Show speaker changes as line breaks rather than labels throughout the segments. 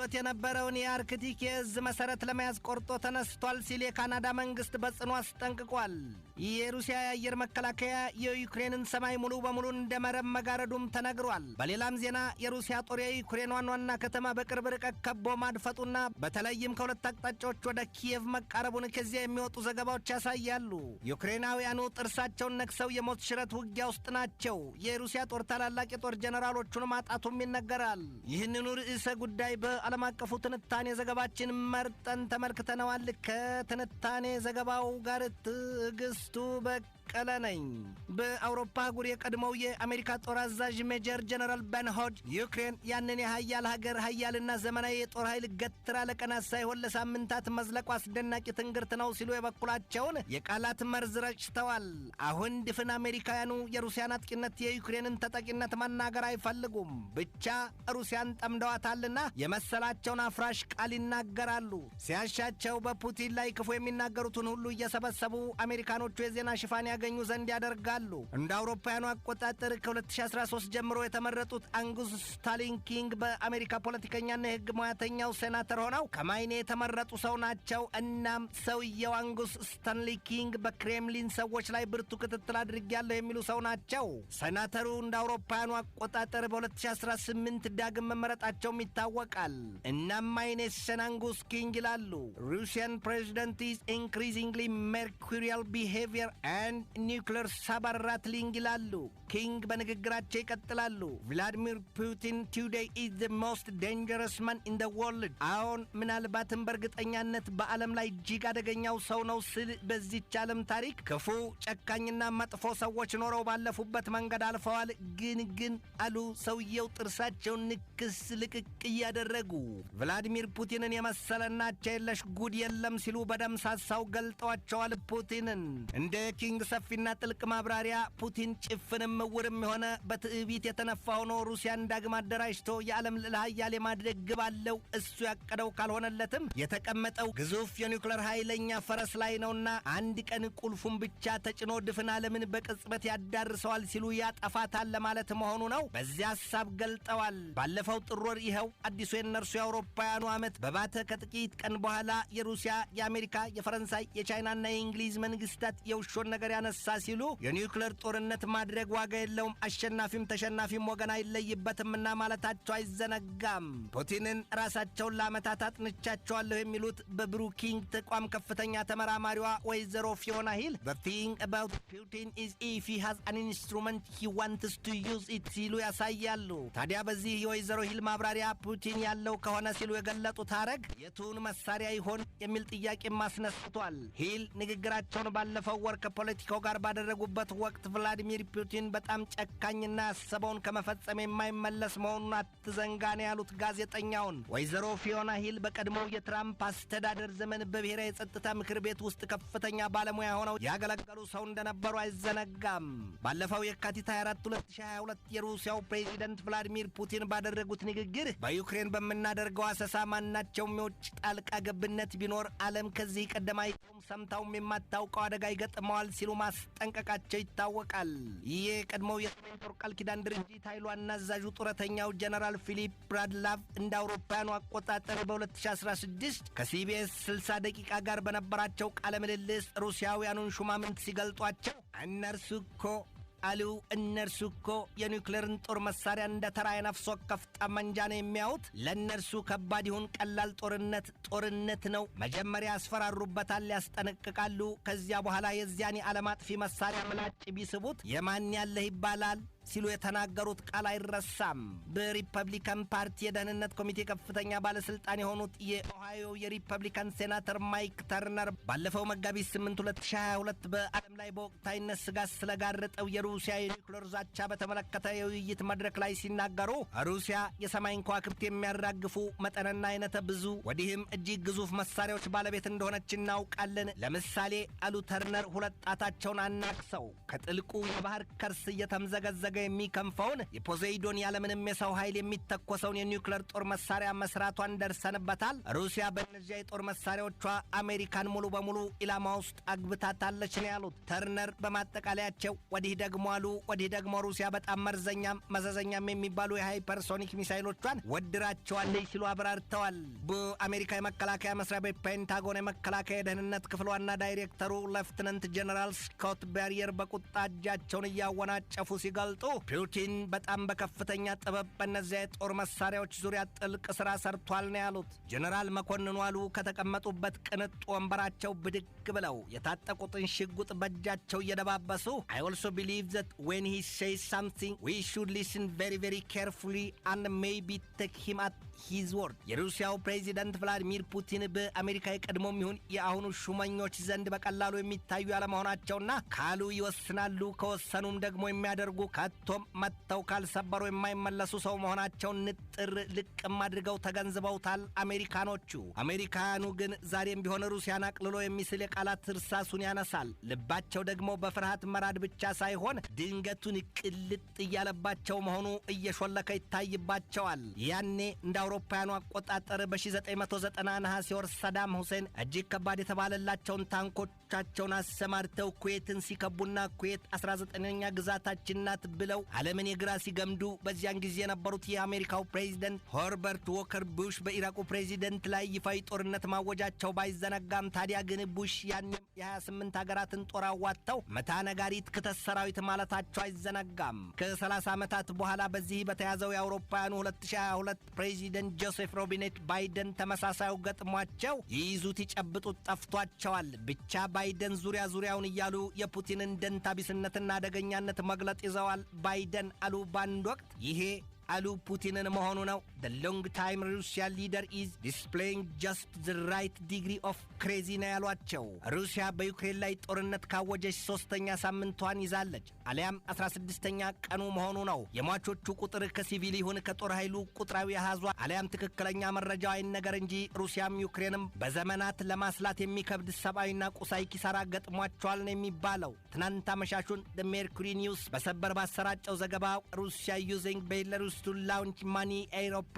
ተጥሎበት የነበረውን የአርክቲክ የእዝ መሰረት ለመያዝ ቆርጦ ተነስቷል ሲል የካናዳ መንግስት በጽኑ አስጠንቅቋል። የሩሲያ የአየር መከላከያ የዩክሬንን ሰማይ ሙሉ በሙሉ እንደመረብ መጋረዱም ተነግሯል። በሌላም ዜና የሩሲያ ጦር የዩክሬን ዋና ከተማ በቅርብ ርቀት ከቦ ማድፈጡና በተለይም ከሁለት አቅጣጫዎች ወደ ኪየቭ መቃረቡን ከዚያ የሚወጡ ዘገባዎች ያሳያሉ። ዩክሬናውያኑ ጥርሳቸውን ነክሰው የሞት ሽረት ውጊያ ውስጥ ናቸው። የሩሲያ ጦር ታላላቅ የጦር ጀነራሎቹን ማጣቱም ይነገራል። ይህንኑ ርዕሰ ጉዳይ በዓለም አቀፉ ትንታኔ ዘገባችን መርጠን ተመልክተነዋል። ከትንታኔ ዘገባው ጋር ትዕግስቱ በቀለ ነኝ። በአውሮፓ አህጉር የቀድሞው የአሜሪካ ጦር አዛዥ ሜጀር ጀነራል ቤን ሆድ ዩክሬን ያንን የሀያል ሀገር ሀያልና ዘመናዊ የጦር ኃይል ገትራ ለቀናት ሳይሆን ለሳምንታት መዝለቁ አስደናቂ ትንግርት ነው ሲሉ የበኩላቸውን የቃላት መርዝ ረጭተዋል። አሁን ድፍን አሜሪካውያኑ የሩሲያን አጥቂነት የዩክሬንን ተጠቂነት መናገር አይፈልጉም። ብቻ ሩሲያን ጠምደዋታልና የመሰላቸውን አፍራሽ ቃል ይናገራሉ። ሲያሻቸው በፑቲን ላይ ክፉ የሚናገሩትን ሁሉ እየሰበሰቡ አሜሪካኖቹ የዜና ሽፋን ያገኙ ዘንድ ያደርጋሉ። እንደ አውሮፓውያኑ አቆጣጠር ከ2013 ጀምሮ የተመረጡት አንጉስ ስታሊን ኪንግ በአሜሪካ ፖለቲከኛና የህግ ሙያተኛው ሴናተር ሆነው ከማይኔ የተመረጡ ሰው ናቸው። እናም ሰውየው አንጉስ ስታንሊ ኪንግ በክሬምሊን ሰዎች ላይ ብርቱ ክትትል አድርጌያለሁ የሚሉ ሰው ናቸው። ሴናተሩ እንደ አውሮፓውያኑ አቆጣጠር በ2018 ዳግም መመረጣቸውም ይታወቃል። እናም ማይኔ አንጉስ ኪንግ ይላሉ። ሩሲያን ፕሬዚደንት ኢዝ ኢንክሪዚንግሊ ሜርኩሪያል ቢሄቪየር ኤንድ ኒውክሌር ሳበር ራትሊንግ ይላሉ። ኪንግ በንግግራቸው ይቀጥላሉ። ቭላዲሚር ፑቲን ቱዴይ ኢዝ ዘ ሞስት ዴንጀረስ ማን ኢን ዘ ወርልድ። አሁን ምናልባትም በእርግጠኛነት በዓለም ላይ እጅግ አደገኛው ሰው ነው ስል በዚች ዓለም ታሪክ ክፉ ጨካኝና መጥፎ ሰዎች ኖረው ባለፉበት መንገድ አልፈዋል። ግን አሉ ሰውየው ጥርሳቸውን ንክስ ልቅቅ እያደረጉ ቭላዲሚር ፑቲንን የመሰለናቸው የለሽ ጉድ የለም ሲሉ በደምሳሳው ገልጠዋቸዋል። ፑቲንን እንደ ኪንግ ሰፊና ጥልቅ ማብራሪያ ፑቲን ጭፍንም ምውርም የሆነ በትዕቢት የተነፋ ሆኖ ሩሲያን ዳግም አደራጅቶ የዓለም ልዕለ ኃያል የማድረግ ግብ አለው። እሱ ያቀደው ካልሆነለትም የተቀመጠው ግዙፍ የኒውክሌር ኃይለኛ ፈረስ ላይ ነውና አንድ ቀን ቁልፉን ብቻ ተጭኖ ድፍን ዓለምን በቅጽበት ያዳርሰዋል ሲሉ ያጠፋታል ለማለት መሆኑ ነው። በዚያ ሐሳብ ገልጠዋል። ባለፈው ጥር ወር ይኸው አዲሱ የነርሱ የአውሮፓውያኑ ዓመት በባተ ከጥቂት ቀን በኋላ የሩሲያ፣ የአሜሪካ፣ የፈረንሳይ፣ የቻይናና የእንግሊዝ መንግስታት የውሾን ነገር ያነሳ ሲሉ የኒውክሌር ጦርነት ማድረግ ዋጋ የለውም፣ አሸናፊም ተሸናፊም ወገን አይለይበትምና ማለታቸው አይዘነጋም። ፑቲንን ራሳቸውን ለዓመታት አጥንቻቸዋለሁ የሚሉት በብሩኪንግ ተቋም ከፍተኛ ተመራማሪዋ ወይዘሮ ፊዮና ሂል the thing about Putin is if he has an instrument he wants to use it ሲሉ ያሳያሉ። ታዲያ በዚህ የወይዘሮ ሂል ማብራሪያ ፑቲን ያለው ከሆነ ሲሉ የገለጡት ሐረግ የቱን መሳሪያ ይሆን የሚል ጥያቄ ማስነስቷል። ሂል ንግግራቸውን ባለፈው ወር ከፖለቲካው ጋር ባደረጉበት ወቅት ቭላዲሚር ፑቲን በጣም ጨካኝና ያሰበውን ከመፈጸም የማይመለስ መሆኑን አትዘንጋኔ ያሉት ጋዜጠኛውን ወይዘሮ ፊዮና ሂል በቀድሞው የትራምፕ አስተዳደር ዘመን በብሔራዊ የጸጥታ ምክር ቤት ውስጥ ከፍተኛ ባለሙያ ሆነው ያገለገሉ ሰው እንደነበሩ አይዘነጋም። ባለፈው የካቲት 24 2022 የሩሲያው ፕሬዚደንት ቭላዲሚር ፑቲን ባደረጉት ንግግር በዩክሬን በምናደርገው አሰሳ ማናቸውም የውጭ ጣልቃ ገብነት ቢኖር ዓለም ከዚህ ቀደም አይቶም ሰምታውም የማታውቀው አደጋ ይገጥመዋል ሲሉ ማስጠንቀቃቸው ይታወቃል። ይህ የቀድሞው የሰሜን ጦር ቃል ኪዳን ድርጅት ኃይሉ አዛዡ ጡረተኛው ጀነራል ፊሊፕ ብራድላቭ እንደ አውሮፓውያኑ አቆጣጠር በ2016 ከሲቢኤስ 60 ደቂቃ ጋር በነበራቸው ቃለ ምልልስ ሩሲያውያኑን ሹማምንት ሲገልጧቸው እነርሱ እኮ የኒውክሌርን ጦር መሳሪያ እንደ ተራ የነፍስ ወከፍ ጠመንጃ ነው የሚያዩት። ለእነርሱ ከባድ ይሁን ቀላል ጦርነት ነው። መጀመሪያ ያስፈራሩበታል፣ ያስጠነቅቃሉ። ከዚያ በኋላ የዚያን የዓለም አጥፊ መሳሪያ ምላጭ ቢስቡት የማን ያለህ ይባላል ሲሉ የተናገሩት ቃል አይረሳም። በሪፐብሊካን ፓርቲ የደህንነት ኮሚቴ ከፍተኛ ባለስልጣን የሆኑት የኦሃዮ የሪፐብሊካን ሴናተር ማይክ ተርነር ባለፈው መጋቢት 8 2022 በዓለም ላይ በወቅታዊነት ስጋት ስለጋረጠው የሩሲያ የኒውክሌር ዛቻ በተመለከተ የውይይት መድረክ ላይ ሲናገሩ ሩሲያ የሰማይን ከዋክብት የሚያራግፉ መጠንና አይነተ ብዙ ወዲህም እጅግ ግዙፍ መሳሪያዎች ባለቤት እንደሆነች እናውቃለን። ለምሳሌ አሉ ተርነር ሁለት ጣታቸውን አናክሰው ከጥልቁ የባህር ከርስ እየተምዘገዘገ የሚከንፈውን የፖሴይዶን ያለምንም የሰው ኃይል የሚተኮሰውን የኒውክሌር ጦር መሳሪያ መስራቷን ደርሰንበታል። ሩሲያ በእነዚያ የጦር መሳሪያዎቿ አሜሪካን ሙሉ በሙሉ ኢላማ ውስጥ አግብታታለች ነው ያሉት ተርነር በማጠቃለያቸው። ወዲህ ደግሞ ሩሲያ በጣም መዘዘኛም የሚባሉ የሃይፐርሶኒክ ሚሳይሎቿን ወድራቸዋለች ሲሉ አብራርተዋል። በአሜሪካ የመከላከያ መስሪያ ቤት ፔንታጎን የመከላከያ የደህንነት ክፍል ዋና ዳይሬክተሩ ሌፍትናንት ጀነራል ስኮት ባሪየር በቁጣ እጃቸውን እያወናጨፉ ሲገልጡ ፑቲን በጣም በከፍተኛ ጥበብ በእነዚያ የጦር መሳሪያዎች ዙሪያ ጥልቅ ስራ ሰርቷል ነው ያሉት። ጀነራል መኮንኑ አሉ ከተቀመጡበት ቅንጡ ወንበራቸው ብድግ ብለው የታጠቁትን ሽጉጥ በእጃቸው እየደባበሱ I also believe that when he says something we should listen very very carefully and maybe take him at his word። የሩሲያው ፕሬዚደንት ቭላዲሚር ፑቲን በአሜሪካ የቀድሞም ይሁን የአሁኑ ሹመኞች ዘንድ በቀላሉ የሚታዩ ያለመሆናቸውና ካሉ ይወስናሉ፣ ከወሰኑም ደግሞ የሚያደርጉ ከቶም መጥተው ካልሰበሩ የማይመለሱ ሰው መሆናቸውን ንጥር ልቅም አድርገው ተገንዝበውታል አሜሪካኖቹ። አሜሪካኑ ግን ዛሬም ቢሆን ሩሲያን አቅልሎ የሚስል የቃላት እርሳሱን ያነሳል። ልባቸው ደግሞ በፍርሃት መራድ ብቻ ሳይሆን ድንገቱን ቅልጥ እያለባቸው መሆኑ እየሾለከ ይታይባቸዋል። ያኔ እንደ አውሮፓውያኑ አቆጣጠር በ1990 ነሐሴ ወር ሰዳም ሁሴን እጅግ ከባድ የተባለላቸውን ታንኮቻቸውን አሰማርተው ኩዌትን ሲከቡና ኩዌት 19ኛ ግዛታችን ናት ብለው ዓለምን የግራ ሲገምዱ በዚያን ጊዜ የነበሩት የአሜሪካው ፕሬዚደንት ሆርበርት ዎከር ቡሽ በኢራቁ ፕሬዚደንት ላይ ይፋዊ ጦርነት ማወጃቸው ባይዘነጋም ታዲያ ግን ቡሽ ያኔም የ28 ሀገራትን ጦር አዋጥተው መታ ነጋሪት ክተት ሰራዊት ማለታቸው አይዘነጋም። ከ30 ዓመታት በኋላ በዚህ በተያዘው የአውሮፓውያኑ 2022 ፕሬዚደንት ጆሴፍ ሮቢኔት ባይደን ተመሳሳዩ ገጥሟቸው ይይዙት ይጨብጡት ጠፍቷቸዋል። ብቻ ባይደን ዙሪያውን እያሉ የፑቲንን ደንታቢስነትና አደገኛነት መግለጥ ይዘዋል። ባይደን አሉ በአንድ ወቅት ይሄ አሉ ፑቲንን መሆኑ ነው the long time Russian leader is displaying just the right degree of crazy ነው ያሏቸው። ሩሲያ በዩክሬን ላይ ጦርነት ካወጀች 3ኛ ሳምንቷን ይዛለች፣ አሊያም 16ኛ ቀኑ መሆኑ ነው። የሟቾቹ ቁጥር ከሲቪል ይሁን ከጦር ኃይሉ ቁጥራዊ አሃዟ አሊያም ትክክለኛ መረጃው አይነገር እንጂ ሩሲያም ዩክሬንም በዘመናት ለማስላት የሚከብድ ሰብአዊና ቁሳዊ ኪሳራ ገጥሟቸዋል ነው የሚባለው። ትናንት አመሻሹን the Mercury News በሰበር ባሰራጨው ዘገባ ሩሲያ using Belarus to launch money air operations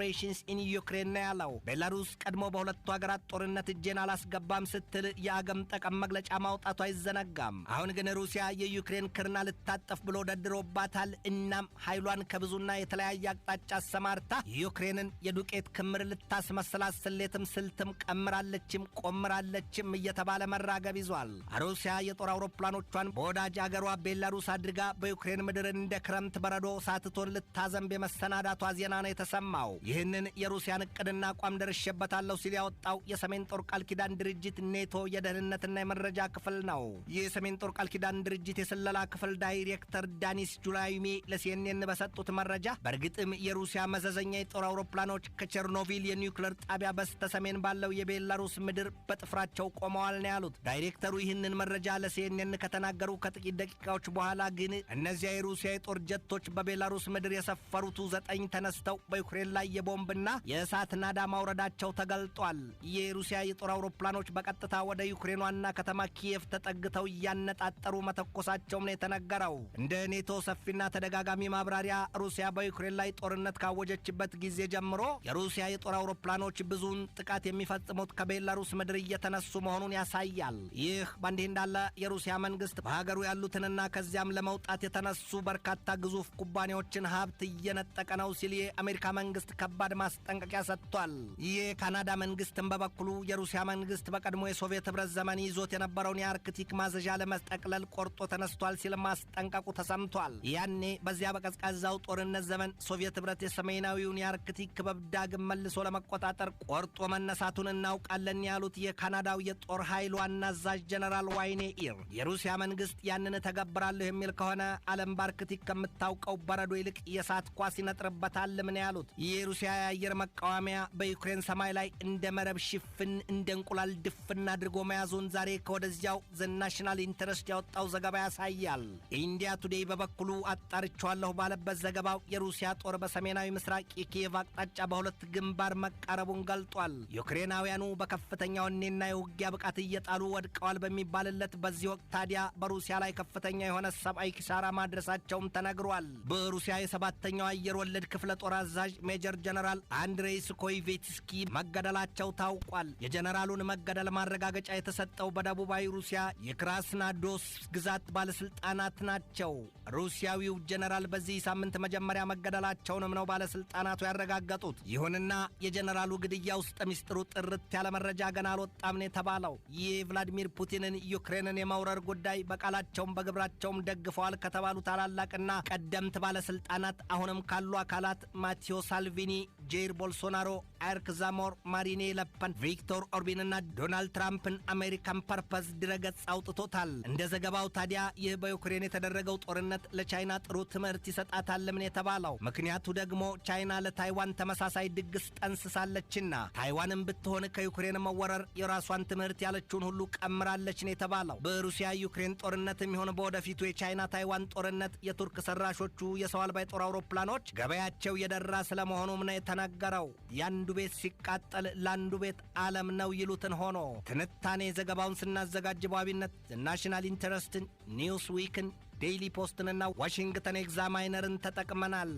in Ukraine ነው ያለው። ቤላሩስ ቀድሞ በሁለቱ ሀገራት ጦርነት እጄን አላስገባም ስትል የአገም ጠቀም መግለጫ ማውጣቱ አይዘነጋም። አሁን ግን ሩሲያ የዩክሬን ክርና ልታጠፍ ብሎ ደድሮባታል። እናም ኃይሏን ከብዙና የተለያየ አቅጣጫ አሰማርታ ዩክሬንን የዱቄት ክምር ልታስመስላት ስሌትም ስልትም ቀምራለችም ቆምራለችም እየተባለ መራገብ ይዟል። ሩሲያ የጦር አውሮፕላኖቿን በወዳጅ አገሯ ቤላሩስ አድርጋ በዩክሬን ምድር እንደ ክረምት በረዶ ሳትቶን ልታዘንብ የመሰናዳቷ ዜና ነው የተሰማው። ይህንን የሩሲያን እቅድና አቋም ደርሼበታለሁ ሲል ያወጣው የሰሜን ጦር ቃል ኪዳን ድርጅት ኔቶ የደህንነትና የመረጃ ክፍል ነው። ይህ የሰሜን ጦር ቃል ኪዳን ድርጅት የስለላ ክፍል ዳይሬክተር ዳኒስ ጁላይሚ ለሲኤንኤን በሰጡት መረጃ በእርግጥም የሩሲያ መዘዘኛ የጦር አውሮፕላኖች ከቸርኖቪል የኒውክሌር ጣቢያ በስተ ሰሜን ባለው የቤላሩስ ምድር በጥፍራቸው ቆመዋል ነው ያሉት። ዳይሬክተሩ ይህንን መረጃ ለሲኤንኤን ከተናገሩ ከጥቂት ደቂቃዎች በኋላ ግን እነዚያ የሩሲያ የጦር ጀቶች በቤላሩስ ምድር የሰፈሩት 9 ተነስተው በዩክሬን ላይ የቦምብና የእሳት ናዳ ማውረዳቸው ተገልጧል። የሩሲያ የጦር አውሮፕላኖች በቀጥታ ወደ ዩክሬን ዋና ከተማ ኪየቭ ተጠግተው እያነጣጠሩ መተኮሳቸውም ነው የተነገረው። እንደ ኔቶ ሰፊና ተደጋጋሚ ማብራሪያ ሩሲያ በዩክሬን ላይ ጦርነት ካወጀችበት ጊዜ ጀምሮ የሩሲያ የጦር አውሮፕላኖች ብዙውን ጥቃት የሚፈጽሙት ከቤላሩስ ምድር እየተነሱ መሆኑን ያሳያል። ይህ በእንዲህ እንዳለ የሩሲያ መንግስት በሀገሩ ያሉትንና ከዚያም ለመውጣት የተነሱ በርካታ ግዙፍ ኩባንያዎችን ሀብት እየነጠቀ ነው ሲል የአሜሪካ መንግስት ከባድ ማስጠንቀቂያ ሰጥቷል። የካናዳ መንግስትም በበኩሉ የሩሲያ መንግስት በቀድሞ የሶቪየት ህብረት ዘመን ይዞት የነበረውን የአርክቲክ ማዘዣ ለመስጠቅለል ቆርጦ ተነስቷል ሲል ማስጠንቀቁ ተሰምቷል። ያኔ በዚያ በቀዝቃዛው ጦርነት ዘመን ሶቪየት ህብረት የሰሜናዊውን የአርክቲክ ክበብ ዳግም መልሶ ለመቆጣጠር ቆርጦ መነሳቱን እናውቃለን ያሉት የካናዳው የጦር ኃይል ዋና አዛዥ ጀነራል ዋይኔ ኢር የሩሲያ መንግስት ያንን ተገብራለሁ የሚል ከሆነ ዓለም በአርክቲክ ከምታውቀው በረዶ ይልቅ የእሳት ኳስ ይስፈነጥርበታል ምን ያሉት የሩሲያ የአየር መቃወሚያ በዩክሬን ሰማይ ላይ እንደ መረብ ሽፍን እንደ እንቁላል ድፍን አድርጎ መያዙን ዛሬ ከወደዚያው ዘ ናሽናል ኢንተረስት ያወጣው ዘገባ ያሳያል። ኢንዲያ ቱዴይ በበኩሉ አጣርቻለሁ ባለበት ዘገባው የሩሲያ ጦር በሰሜናዊ ምስራቅ የኪየቭ አቅጣጫ በሁለት ግንባር መቃረቡን ገልጧል። ዩክሬናውያኑ በከፍተኛ ወኔና የውጊያ ብቃት እየጣሉ ወድቀዋል በሚባልለት በዚህ ወቅት ታዲያ በሩሲያ ላይ ከፍተኛ የሆነ ሰብአዊ ኪሳራ ማድረሳቸውም ተነግሯል። በሩሲያ የሰባተኛው አየር ወለድ ክፍለ ጦር አዛዥ ሜጀር ጀነራል አንድሬይ ስኮይቬትስኪ መገደላቸው ታውቋል። የጀነራሉን መገደል ማረጋገጫ የተሰጠው በደቡባዊ ሩሲያ የክራስናዶስ ግዛት ባለስልጣናት ናቸው። ሩሲያዊው ጀነራል በዚህ ሳምንት መጀመሪያ መገደላቸውንም ነው ባለስልጣናቱ ያረጋገጡት። ይሁንና የጀነራሉ ግድያ ውስጥ ሚስጥሩ ጥርት ያለ መረጃ ገና አልወጣም ነው የተባለው። ይህ ቭላዲሚር ፑቲንን ዩክሬንን የመውረር ጉዳይ በቃላቸውም በግብራቸውም ደግፈዋል ከተባሉ ታላላቅና ቀደምት ባለስልጣናት አሁንም ካሉ አካላት ማቴዎ ሳልቪኒ፣ ጄር ቦልሶናሮ፣ ኤርክ ዛሞር፣ ማሪኔ ለፐን፣ ቪክቶር ኦርቢንና ዶናልድ ትራምፕን አሜሪካን ፐርፐዝ ድረገጽ አውጥቶታል። እንደ ዘገባው ታዲያ ይህ በዩክሬን የተደረገው ጦርነት ለቻይና ጥሩ ትምህርት ይሰጣታል ምን የተባለው። ምክንያቱ ደግሞ ቻይና ለታይዋን ተመሳሳይ ድግስ ጠንስሳለችና ታይዋንም ብትሆን ከዩክሬን መወረር የራሷን ትምህርት ያለችውን ሁሉ ቀምራለች ነው የተባለው። በሩሲያ ዩክሬን ጦርነትም ይሆን በወደፊቱ የቻይና ታይዋን ጦርነት የቱርክ ሰራሾቹ የሰው አልባ የጦር አውሮፕላኖች ገበያቸው የደራ ስለመሆኑም ነው የተነገረው። ያንዱ ቤት ሲቃጠል ለአንዱ ቤት ዓለም ነው ይሉትን ሆኖ ትንታኔ ዘገባውን ስናዘጋጅ በዋቢነት ናሽናል ኢንተረስትን፣ ኒውስ ዊክን፣ ዴይሊ ፖስትንና ዋሽንግተን ኤግዛማይነርን ተጠቅመናል።